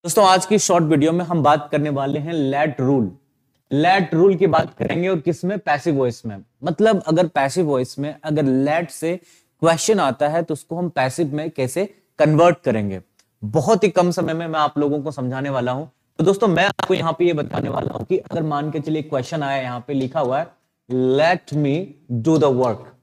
दोस्तों आज की शॉर्ट वीडियो में हम बात करने वाले हैं लेट रूल। लेट रूल की बात करेंगे और किसमें? पैसिव वॉइस में। मतलब अगर पैसिव वॉइस में अगर लेट से क्वेश्चन आता है तो उसको हम पैसिव में कैसे कन्वर्ट करेंगे, बहुत ही कम समय में मैं आप लोगों को समझाने वाला हूं। तो दोस्तों मैं आपको यहाँ पे ये बताने वाला हूं कि अगर मान के चलिए क्वेश्चन आया, यहाँ पे लिखा हुआ है let me do the work.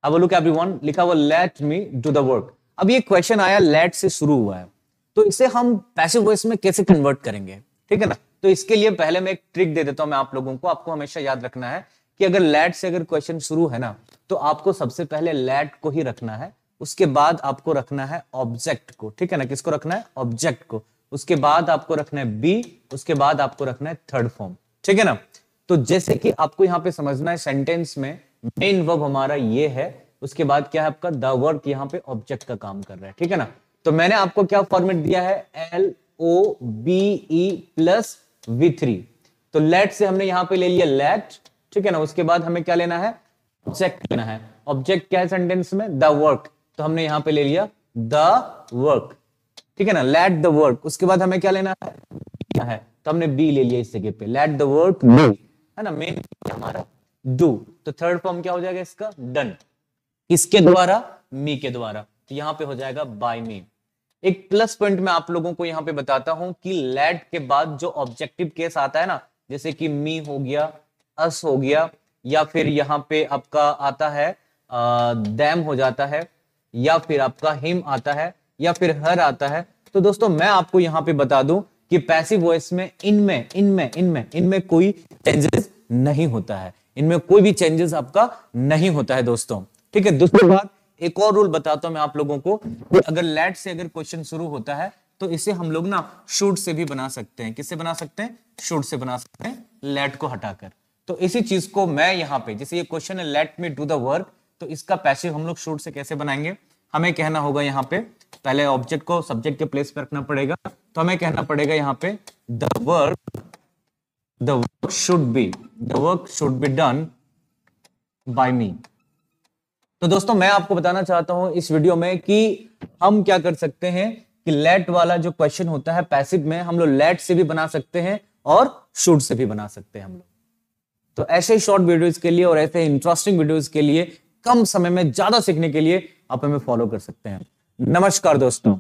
अब लुक एवरीवन, लिखा हुआ let me do the work. अब ये क्वेश्चन आया, लेट से शुरू हुआ है, तो इसे हम पैसिव वॉइस में कैसे कन्वर्ट करेंगे, ठीक है ना। तो इसके लिए पहले मैं एक ट्रिक दे देता हूं मैं आप लोगों को। आपको हमेशा याद रखना है कि अगर लेट से अगर क्वेश्चन शुरू है ना, तो आपको सबसे पहले लेट को ही रखना है, उसके बाद आपको रखना है ऑब्जेक्ट को, ठीक है ना। किसको रखना है? ऑब्जेक्ट को। उसके बाद आपको रखना है बी, उसके बाद आपको रखना है थर्ड फॉर्म, ठीक है ना। तो जैसे कि आपको यहां पे समझना है, सेंटेंस में मेन वर्ब हमारा ये है, उसके बाद क्या है आपका द वर्क, यहां पे ऑब्जेक्ट का काम कर रहा है, ठीक है ना। तो मैंने आपको क्या फॉर्मेट दिया है? LOBE plus V3। तो लेट से हमने यहां पे ले लिया लेट, ठीक है ना। उसके बाद हमें क्या लेना है? ऑब्जेक्ट लेना है। ऑब्जेक्ट क्या है सेंटेंस में? The work. तो हमने यहां पे ले लिया द वर्क, ठीक है ना। Let the work. उसके बाद हमें क्या लेना है? क्या है? तो हमने बी ले लिया इस जगह पे, लेट द वर्क डू, है ना। मेन हमारा डू। तो थर्ड फॉर्म क्या हो जाएगा इसका? डन। किसके द्वारा? मी के द्वारा। तो यहां पे हो जाएगा बाय मी। एक प्लस पॉइंट मैं आप लोगों को यहां पे बताता हूं कि लेट के बाद जो ऑब्जेक्टिव केस आता है ना, जैसे कि मी हो गया, अस हो गया, या फिर यहां पे आपका आता है दैम हो जाता है, या फिर आपका हिम आता है, या फिर हर आता है। तो दोस्तों मैं आपको यहां पे बता दूं कि पैसिव वॉइस में इनमें कोई चेंजेस नहीं होता है, इनमें कोई भी चेंजेस आपका नहीं होता है दोस्तों, ठीक है। दूसरी बात, एक और रूल बताता हूं मैं आप लोगों को कि अगर लेट से अगर क्वेश्चन शुरू होता है तो इसे हम लोग ना शुड से भी बना सकते हैं। किससे बना सकते हैं? शुड से बना सकते हैं, लेट को हटाकर। तो इसी चीज को मैं यहां पे, जैसे ये क्वेश्चन है let me do the work, तो इसका पैसिव हम लोग शुड से कैसे बनाएंगे? हमें कहना होगा यहां पे, पहले ऑब्जेक्ट को सब्जेक्ट के प्लेस पे रखना पड़ेगा। तो हमें कहना पड़ेगा यहां पे the work should be done by me. तो दोस्तों मैं आपको बताना चाहता हूं इस वीडियो में कि हम क्या कर सकते हैं कि लेट वाला जो क्वेश्चन होता है पैसिव में, हम लोग लेट से भी बना सकते हैं और शुड से भी बना सकते हैं हम लोग। तो ऐसे शॉर्ट वीडियोस के लिए और ऐसे इंटरेस्टिंग वीडियोस के लिए, कम समय में ज्यादा सीखने के लिए आप हमें फॉलो कर सकते हैं। नमस्कार दोस्तों।